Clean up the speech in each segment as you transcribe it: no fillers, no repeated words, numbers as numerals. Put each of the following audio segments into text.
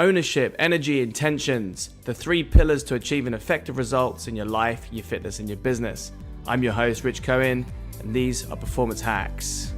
ownership, energy, intentions, the 3 pillars to achieving effective results in your life, your fitness, and your business. I'm your host, Rich Cohen, and these are Performance Hacks.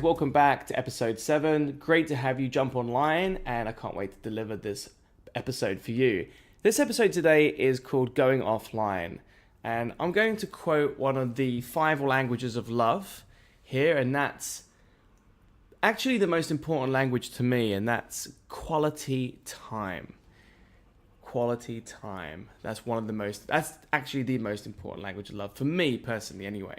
Welcome back to episode 7. Great to have you jump online, and I can't wait to deliver this episode for you. This episode today is called Going Offline, and I'm going to quote one of the 5 languages of love here, and that's actually the most important language to me, and that's quality time. Quality time. That's actually the most important language of love for me personally anyway.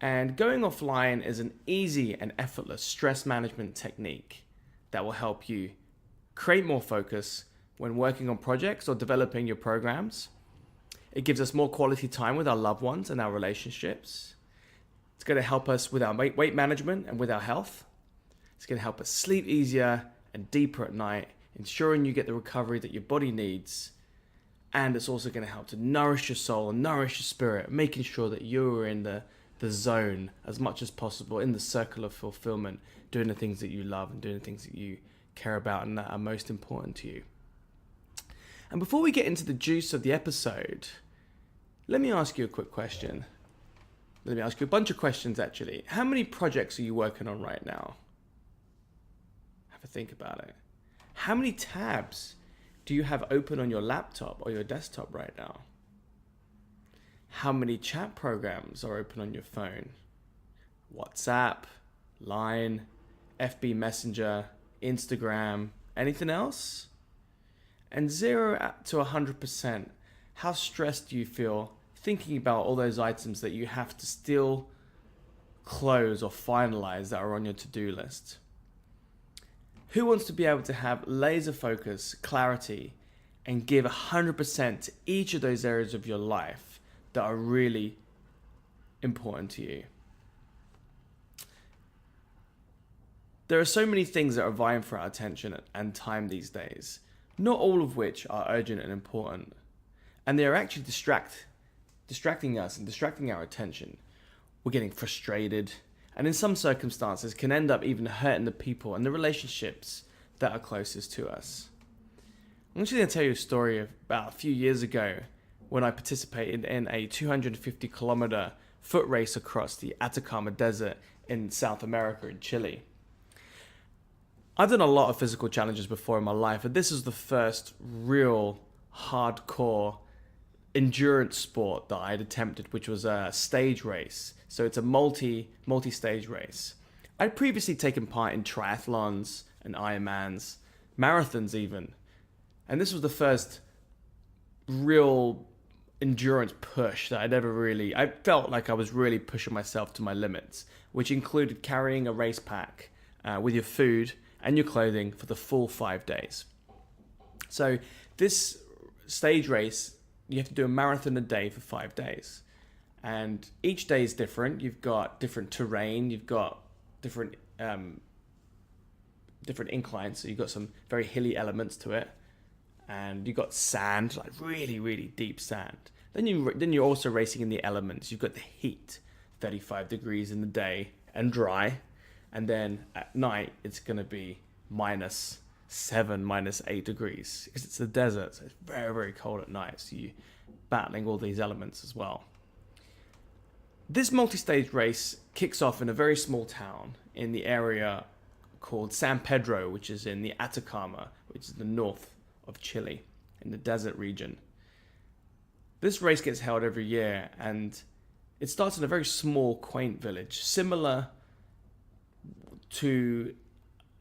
And going offline is an easy and effortless stress management technique that will help you create more focus when working on projects or developing your programs. It gives us more quality time with our loved ones and our relationships. It's going to help us with our weight management and with our health. It's going to help us sleep easier and deeper at night, ensuring you get the recovery that your body needs. And it's also going to help to nourish your soul and nourish your spirit, making sure that you're in the zone as much as possible, in the circle of fulfillment, doing the things that you love and doing the things that you care about and that are most important to you. And before we get into the juice of the episode, let me ask you a quick question. Let me ask you a bunch of questions actually. How many projects are you working on right now? Have a think about it. How many tabs do you have open on your laptop or your desktop right now? How many chat programs are open on your phone? WhatsApp, Line, FB Messenger, Instagram, anything else? And 0 to 100%, how stressed do you feel thinking about all those items that you have to still close or finalize that are on your to-do list? Who wants to be able to have laser focus, clarity, and give 100% to each of those areas of your life that are really important to you? There are so many things that are vying for our attention and time these days, not all of which are urgent and important. And they are actually distracting us and distracting our attention. We're getting frustrated, and in some circumstances can end up even hurting the people and the relationships that are closest to us. I'm actually going to tell you a story of about a few years ago when I participated in a 250-kilometer foot race across the Atacama Desert in South America, in Chile. I've done a lot of physical challenges before in my life, but this is the first real hardcore endurance sport that I'd attempted, which was a stage race. So it's a multi-stage race. I'd previously taken part in triathlons and Ironmans, marathons even. And this was the first real endurance push that I felt like I was really pushing myself to my limits, which included carrying a race pack with your food and your clothing for the full 5 days. So this stage race, you have to do a marathon a day for 5 days. And each day is different. You've got different terrain, you've got different inclines, so you've got some very hilly elements to it. And you got sand, like really, really deep sand. Then you're also racing in the elements. You've got the heat, 35 degrees in the day and dry. And then at night, it's going to be -7, -8 degrees because it's the desert. So it's very, very cold at night. So you're battling all these elements as well. This multi-stage race kicks off in a very small town in the area called San Pedro, which is in the Atacama, which is the north of Chile, in the desert region. This race gets held every year, and it starts in a very small, quaint village, similar to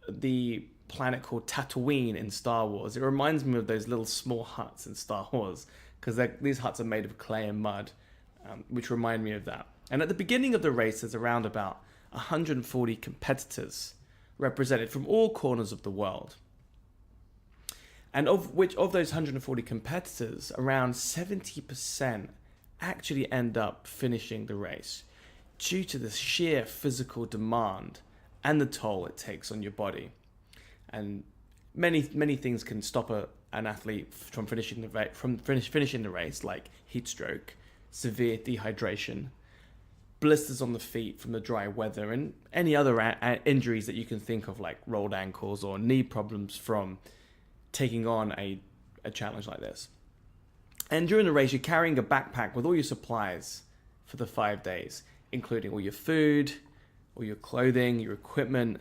the planet called Tatooine in Star Wars. It reminds me of those little small huts in Star Wars, because these huts are made of clay and mud, which remind me of that. And at the beginning of the race, there's around about 140 competitors represented from all corners of the world. And of those 140 competitors, around 70% actually end up finishing the race due to the sheer physical demand and the toll it takes on your body. And many things can stop an athlete from finishing finishing the race, like heat stroke, severe dehydration, blisters on the feet from the dry weather, and any other injuries that you can think of, like rolled ankles or knee problems from taking on a challenge like this. And during the race, you're carrying a backpack with all your supplies for the 5 days, including all your food, all your clothing, your equipment.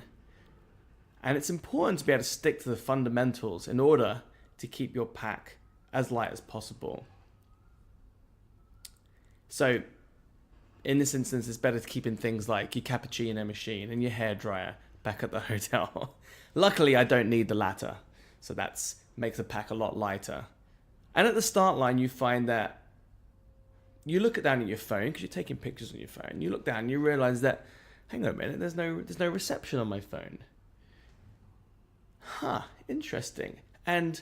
And it's important to be able to stick to the fundamentals in order to keep your pack as light as possible. So in this instance, it's better to keep in things like your cappuccino machine and your hairdryer back at the hotel. Luckily, I don't need the latter, so that makes the pack a lot lighter. And at the start line, you find that you look down at your phone, because you're taking pictures on your phone. You look down and you realize that, hang on a minute, there's no reception on my phone. Interesting. And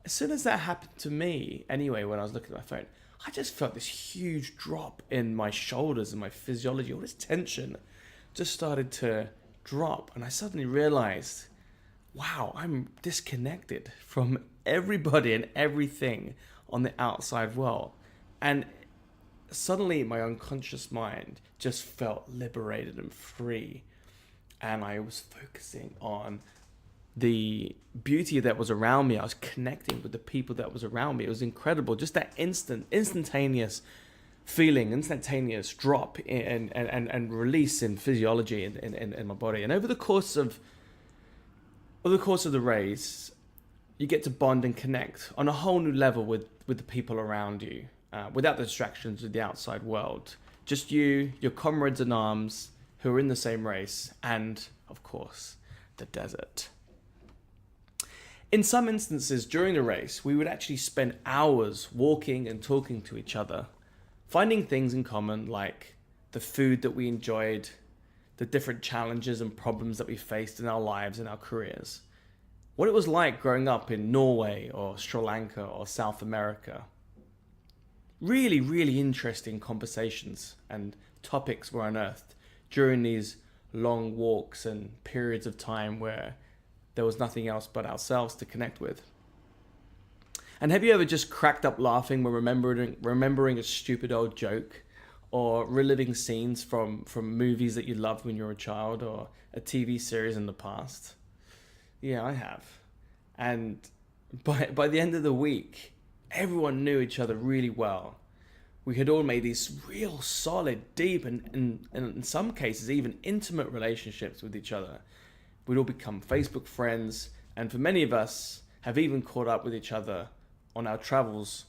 as soon as that happened to me, anyway, when I was looking at my phone, I just felt this huge drop in my shoulders and my physiology. All this tension just started to drop. And I suddenly realized, wow, I'm disconnected from everybody and everything on the outside world. And suddenly my unconscious mind just felt liberated and free. And I was focusing on the beauty that was around me. I was connecting with the people that was around me. It was incredible. Just that instantaneous feeling, instantaneous drop and release in physiology in my body. And over the course of the race, you get to bond and connect on a whole new level with the people around you, without the distractions of the outside world. Just you, your comrades in arms who are in the same race, and of course, the desert. In some instances during the race, we would actually spend hours walking and talking to each other, finding things in common like the food that we enjoyed, the different challenges and problems that we faced in our lives and our careers, what it was like growing up in Norway or Sri Lanka or South America. Really, really interesting conversations and topics were unearthed during these long walks and periods of time where there was nothing else but ourselves to connect with. And have you ever just cracked up laughing when remembering a stupid old joke, or reliving scenes from movies that you loved when you were a child, or a TV series in the past? Yeah, I have. And by the end of the week, everyone knew each other really well. We had all made these real solid, deep, and in some cases even intimate relationships with each other. We'd all become Facebook friends, and for many of us, have even caught up with each other on our travels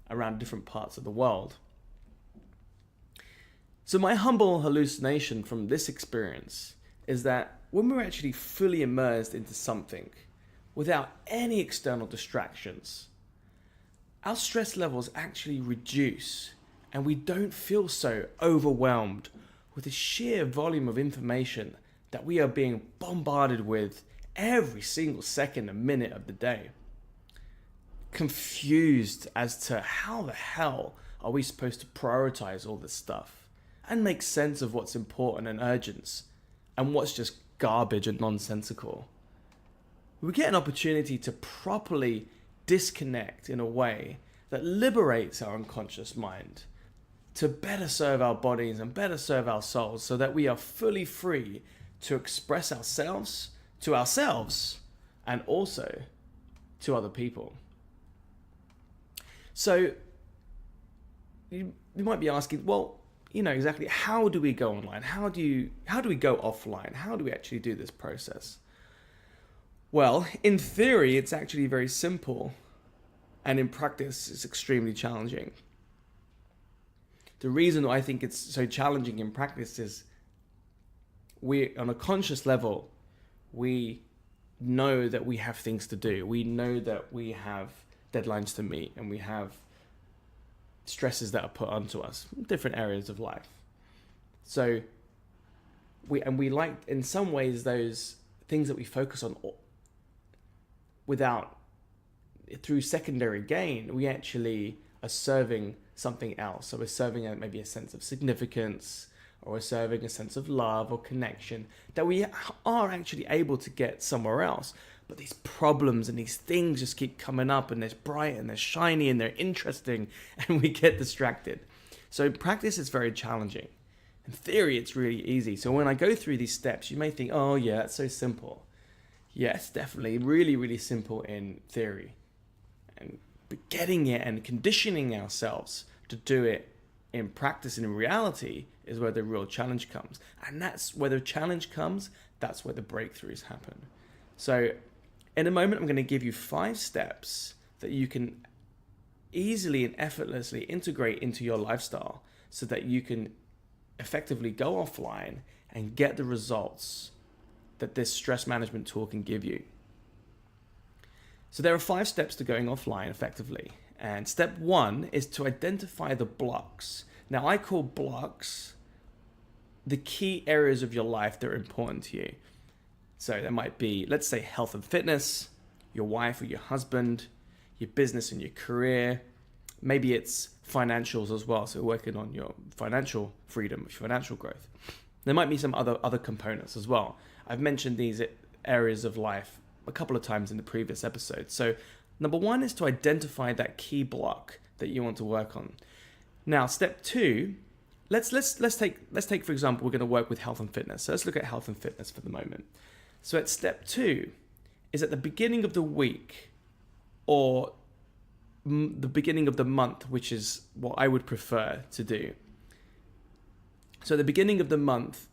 around different parts of the world. So my humble hallucination from this experience is that when we're actually fully immersed into something, without any external distractions, our stress levels actually reduce, and we don't feel so overwhelmed with the sheer volume of information that we are being bombarded with every single second and minute of the day. Confused as to how the hell are we supposed to prioritize all this stuff and make sense of what's important and urgent and what's just garbage and nonsensical. We get an opportunity to properly disconnect in a way that liberates our unconscious mind to better serve our bodies and better serve our souls, so that we are fully free to express ourselves to ourselves and also to other people. So you might be asking, well, exactly how do we go online? How do we go offline? How do we actually do this process? Well, in theory, it's actually very simple, and in practice, it's extremely challenging. The reason I think it's so challenging in practice is on a conscious level, we know that we have things to do. We know that we have deadlines to meet, and we have stresses that are put onto us in different areas of life. So we like, in some ways, those things that we focus on through secondary gain, we actually are serving something else. So we're serving maybe a sense of significance, or we're serving a sense of love or connection that we are actually able to get somewhere else. but these problems and these things just keep coming up, and they're bright and they're shiny and they're interesting, and we get distracted. So practice is very challenging. In theory, it's really easy. So when I go through these steps, you may think, oh yeah, that's so simple. Yes, definitely really, really simple in theory. But getting it and conditioning ourselves to do it in practice and in reality is where the real challenge comes. And that's where the challenge comes, that's where the breakthroughs happen. So in a moment, I'm going to give you 5 steps that you can easily and effortlessly integrate into your lifestyle so that you can effectively go offline and get the results that this stress management tool can give you. So there are 5 steps to going offline effectively. And step 1 is to identify the blocks. Now I call blocks the key areas of your life that are important to you. So there might be, let's say, health and fitness, your wife or your husband, your business and your career. Maybe it's financials as well. So working on your financial freedom, financial growth. There might be some other components as well. I've mentioned these areas of life a couple of times in the previous episode. So number 1 is to identify that key block that you want to work on. Now, step 2, let's take for example, we're going to work with health and fitness. So let's look at health and fitness for the moment. So at step 2 is at the beginning of the week or the beginning of the month, which is what I would prefer to do. So at the beginning of the month,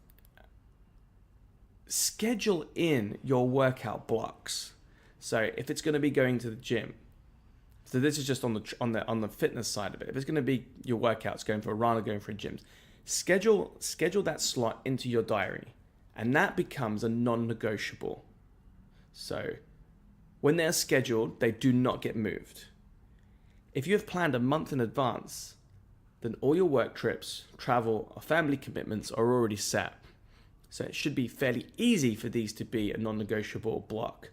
schedule in your workout blocks. So if it's going to be going to the gym, so this is just on the fitness side of it. If it's going to be your workouts, going for a run or going for a gym, schedule that slot into your diary, and that becomes a non-negotiable. So when they're scheduled, they do not get moved. If you have planned a month in advance, then all your work trips, travel, or family commitments are already set. So it should be fairly easy for these to be a non-negotiable block.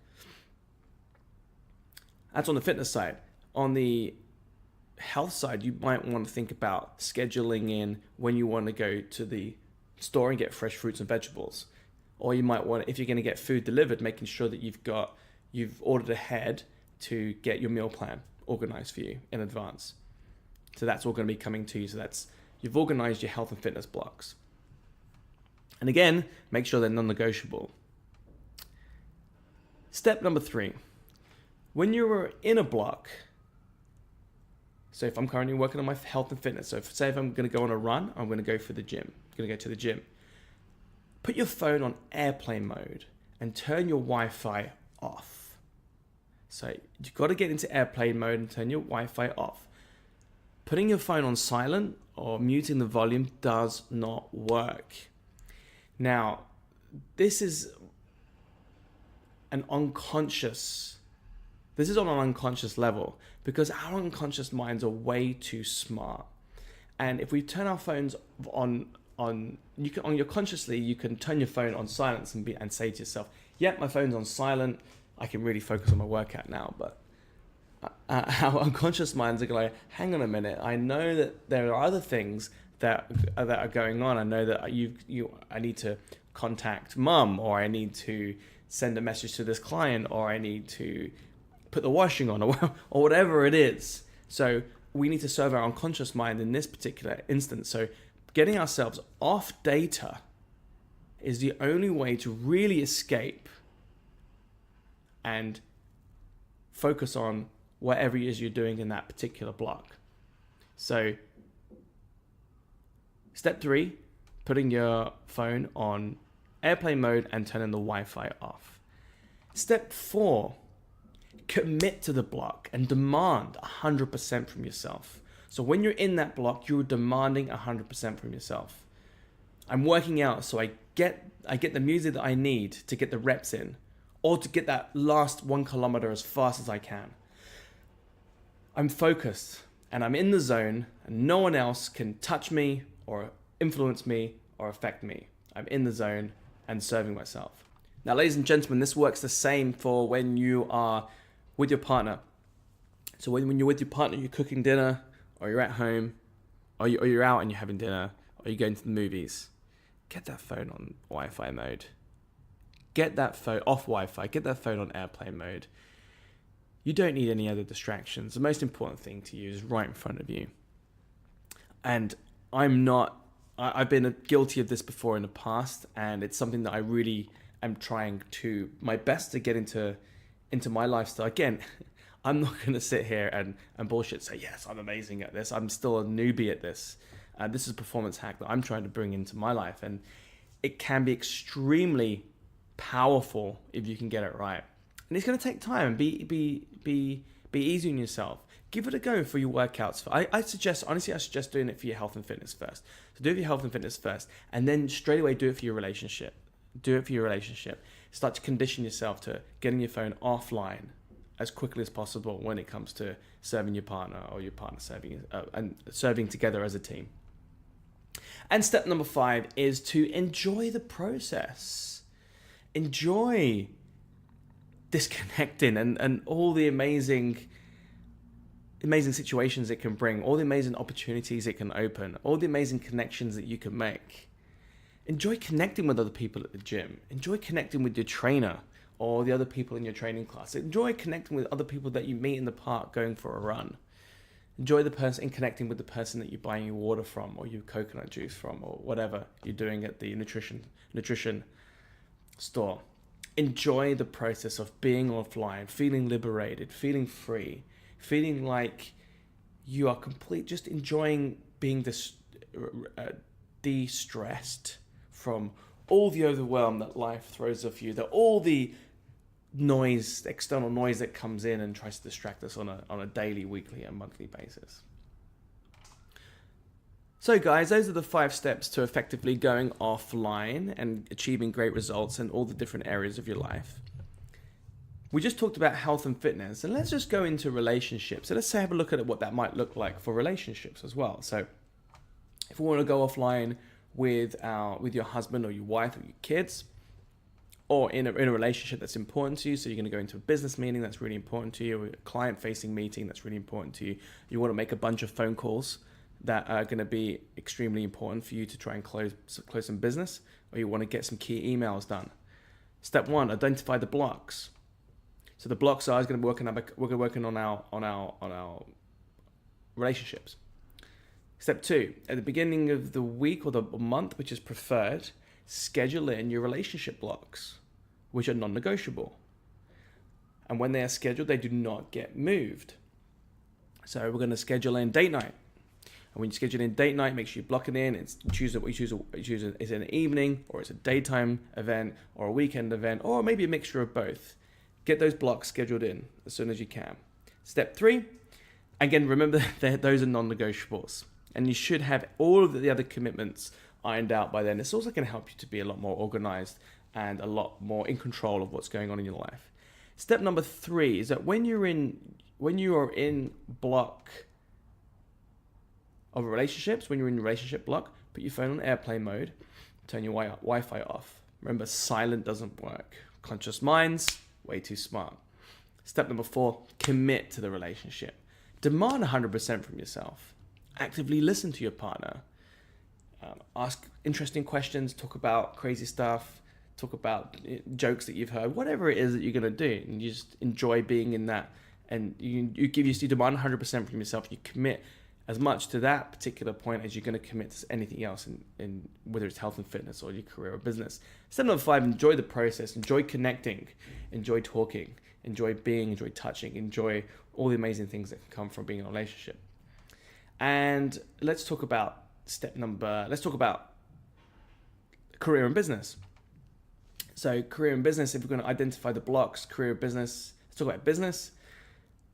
That's on the fitness side. On the health side, you might want to think about scheduling in when you want to go to the store and get fresh fruits and vegetables. Or you might want, if you're going to get food delivered, making sure that you've ordered ahead to get your meal plan organized for you in advance. So that's all going to be coming to you. So you've organized your health and fitness blocks. And again, make sure they're non-negotiable. Step number 3. When you're in a block, so if I'm currently working on my health and fitness, so say if I'm going to go on a run, I'm going to go to the gym. Put your phone on airplane mode and turn your Wi-Fi off. So you've got to get into airplane mode and turn your Wi-Fi off. Putting your phone on silent or muting the volume does not work. Now, this is on an unconscious level because our unconscious minds are way too smart. And if we turn our phones on your consciously, you can turn your phone on silence and say to yourself, "Yep, my phone's on silent. I can really focus on my workout now." But our unconscious minds are going, "Hang on a minute. I know that there are other things that are going on. I know that I need to contact mum, or I need to send a message to this client, or I need to put the washing on, or whatever it is." So we need to serve our unconscious mind in this particular instance. So getting ourselves off data is the only way to really escape and focus on whatever it is you're doing in that particular block. So step 3, putting your phone on airplane mode and turning the Wi-Fi off. Step 4, commit to the block and demand 100% from yourself. So when you're in that block, you're demanding 100% from yourself. I'm working out, so I get the music that I need to get the reps in, or to get that last 1 kilometer as fast as I can. I'm focused and I'm in the zone, and no one else can touch me or influence me or affect me. I'm in the zone and serving myself. Now, ladies and gentlemen, this works the same for when you are with your partner. So when you're with your partner, you're cooking dinner, or you're at home, or you're out and you're having dinner, or you're going to the movies. Get that phone on Wi-Fi mode. get that phone off Wi-Fi, get that phone on airplane mode. You don't need any other distractions. The most important thing to you is right in front of you. And I've been guilty of this before in the past, and it's something that I really am trying to my best to get into my lifestyle. Again, I'm not going to sit here and bullshit say, yes, I'm amazing at this. I'm still a newbie at this. This is a performance hack that I'm trying to bring into my life, and it can be extremely powerful if you can get it right. And it's going to take time. Be easy on yourself. Give it a go for your workouts. I suggest doing it for your health and fitness first. So do it for your health and fitness first, and then straight away do it for your relationship. Do it for your relationship. Start to condition yourself to getting your phone offline as quickly as possible when it comes to serving your partner or your partner serving together as a team. And step number 5 is to enjoy the process. Enjoy disconnecting and all the amazing situations it can bring, all the amazing opportunities it can open, all the amazing connections that you can make. Enjoy connecting with other people at the gym. Enjoy connecting with your trainer or the other people in your training class. Enjoy connecting with other people that you meet in the park going for a run. Enjoy the person and connecting with the person that you're buying your water from or your coconut juice from or whatever you're doing at the nutrition store. Enjoy the process of being offline, feeling liberated, feeling free, feeling like you are just enjoying being de-stressed from all the overwhelm that life throws off you, that all the noise, the external noise that comes in and tries to distract us on a daily, weekly, and monthly basis. So guys, those are the 5 steps to effectively going offline and achieving great results in all the different areas of your life. We just talked about health and fitness, and let's just go into relationships. So let's have a look at what that might look like for relationships as well. So if we want to go offline with your husband or your wife or your kids, or in a relationship that's important to you, so you're going to go into a business meeting that's really important to you, or a client-facing meeting that's really important to you, you want to make a bunch of phone calls that are going to be extremely important for you to try and close some business, or you want to get some key emails done. Step 1, identify the blocks. So the blocks are going to be working on our relationships. Step 2, at the beginning of the week or the month, which is preferred, schedule in your relationship blocks, which are non-negotiable. And when they are scheduled, they do not get moved. So we're going to schedule in date night. And when you schedule in date night, make sure you block it in. Choose is an evening, or it's a daytime event, or a weekend event, or maybe a mixture of both. Get those blocks scheduled in as soon as you can. Step 3, again, remember that those are non-negotiables. And you should have all of the other commitments ironed out by then. It's also going to help you to be a lot more organized and a lot more in control of what's going on in your life. Step number 3 is that when you are in block of relationships, when you're in relationship block, put your phone on airplane mode, turn your Wi-Fi off. Remember, silent doesn't work. Conscious minds, way too smart. Step number 4, commit to the relationship. Demand 100% from yourself. Actively listen to your partner. Ask interesting questions, talk about crazy stuff, talk about jokes that you've heard, whatever it is that you're going to do. And you just enjoy being in that. And you demand 100% from yourself. You commit as much to that particular point as you're going to commit to anything else in whether it's health and fitness or your career or business. Step number 5, enjoy the process, enjoy connecting, enjoy talking, enjoy being, enjoy touching, enjoy all the amazing things that can come from being in a relationship. And let's talk about career and business. So career and business, if we're going to identify the blocks, career, business, let's talk about business.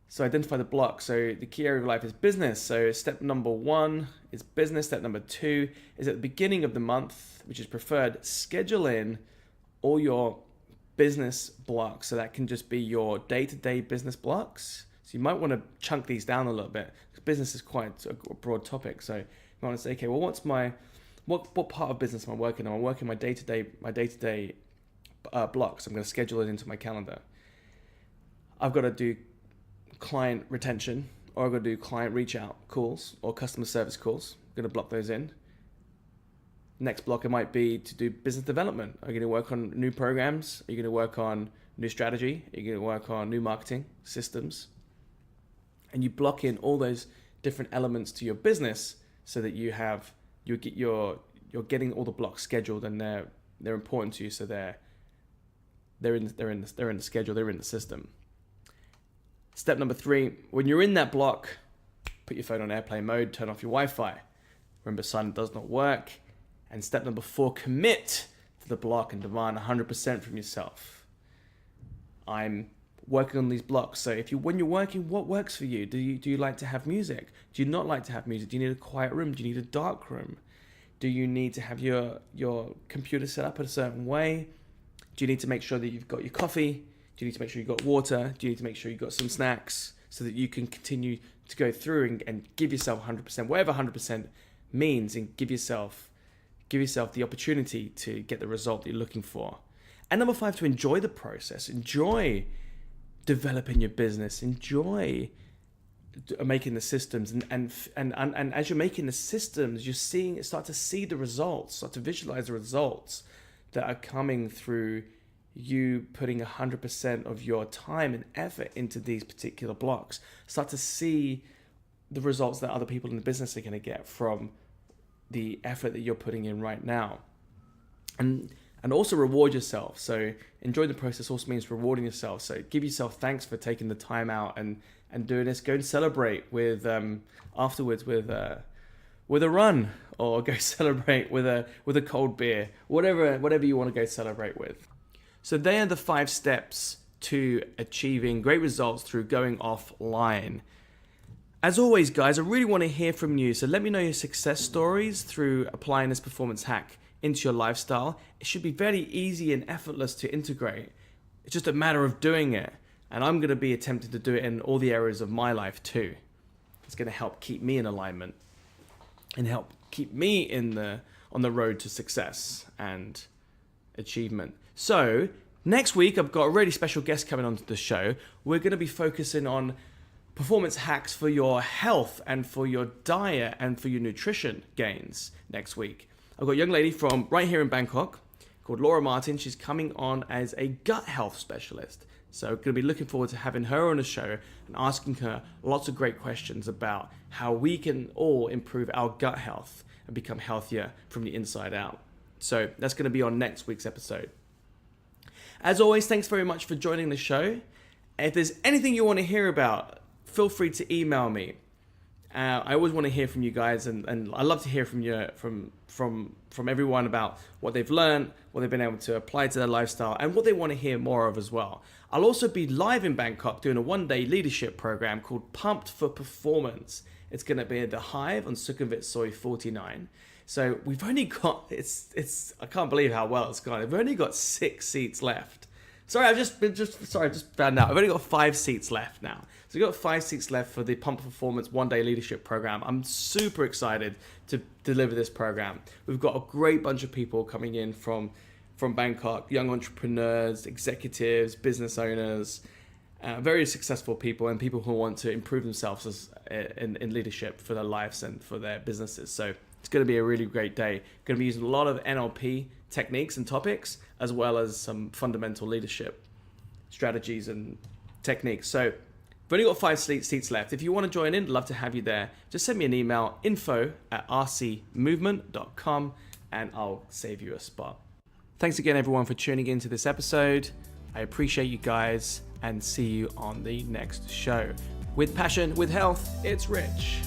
So identify the blocks. So the key area of life is business. So step number 1 is business. Step number 2 is at the beginning of the month, which is preferred, schedule in all your business blocks. So that can just be your day-to-day business blocks. So you might want to chunk these down a little bit, because business is quite a broad topic. So you want to say, okay, well, what part of business am I working on? I'm working my day-to-day blocks. I'm going to schedule it into my calendar. I've got to do client retention, or I've got to do client reach out calls or customer service calls. I'm going to block those in. Next block, it might be to do business development. Are you going to work on new programs? Are you going to work on new strategy? Are you going to work on new marketing systems? And you block in all those different elements to your business so that you're getting all the blocks scheduled, and they're important to you. So they're in the schedule, they're in the system. Step number 3, when you're in that block, put your phone on airplane mode, turn off your Wi-Fi. Remember, silent does not work. And step number 4, commit to the block and demand 100% from yourself. I'm working on these blocks. So when you're working, what works for you? Do you like to have music? Do you not like to have music? Do you need a quiet room? Do you need a dark room? Do you need to have your computer set up in a certain way? Do you need to make sure that you've got your coffee? Do you need to make sure you've got water? Do you need to make sure you've got some snacks so that you can continue to go through and give yourself 100%, whatever 100% means, and give yourself the opportunity to get the result that you're looking for. And number 5, to enjoy the process. Enjoy developing your business. Enjoy making the systems. And as you're making the systems, start to see the results, start to visualize the results that are coming through you putting 100% of your time and effort into these particular blocks. Start to see the results that other people in the business are going to get from the effort that you're putting in right now. And also reward yourself. So enjoy the process also means rewarding yourself. So give yourself thanks for taking the time out and doing this. Go and celebrate with afterwards with a run, or go celebrate with a cold beer, whatever you want to go celebrate with. So they are the 5 steps to achieving great results through going offline. As always, guys, I really want to hear from you. So let me know your success stories through applying this performance hack into your lifestyle. It should be very easy and effortless to integrate. It's just a matter of doing it. And I'm going to be attempting to do it in all the areas of my life too. It's going to help keep me in alignment and help keep me on the road to success and achievement. So next week, I've got a really special guest coming onto the show. We're going to be focusing on performance hacks for your health and for your diet and for your nutrition gains next week. I've got a young lady from right here in Bangkok called Laura Martin. She's coming on as a gut health specialist. So I'm going to be looking forward to having her on the show and asking her lots of great questions about how we can all improve our gut health and become healthier from the inside out. So that's going to be on next week's episode. As always, thanks very much for joining the show. If there's anything you want to hear about, feel free to email me. I always want to hear from you guys, and I love to hear from you, from everyone about what they've learned, what they've been able to apply to their lifestyle, and what they want to hear more of as well. I'll also be live in Bangkok doing a 1-day leadership program called Pumped for Performance. It's going to be at the Hive on Sukhumvit Soi 49. So we've only got, I can't believe how well it's gone. We've only got 6 seats left. Sorry, I just found out. I've only got 5 seats left now. So we've got 5 seats left for the Pump Performance 1-day leadership program. I'm super excited to deliver this program. We've got a great bunch of people coming in from Bangkok, young entrepreneurs, executives, business owners, very successful people, and people who want to improve themselves in leadership for their lives and for their businesses. So it's going to be a really great day. Going to be using a lot of NLP techniques and topics, as well as some fundamental leadership strategies and techniques. So we've only got 5 seats left. If you want to join in, I'd love to have you there. Just send me an email, info@rcmovement.com, and I'll save you a spot. Thanks again, everyone, for tuning into this episode. I appreciate you guys, and see you on the next show. With passion, with health, it's Rich.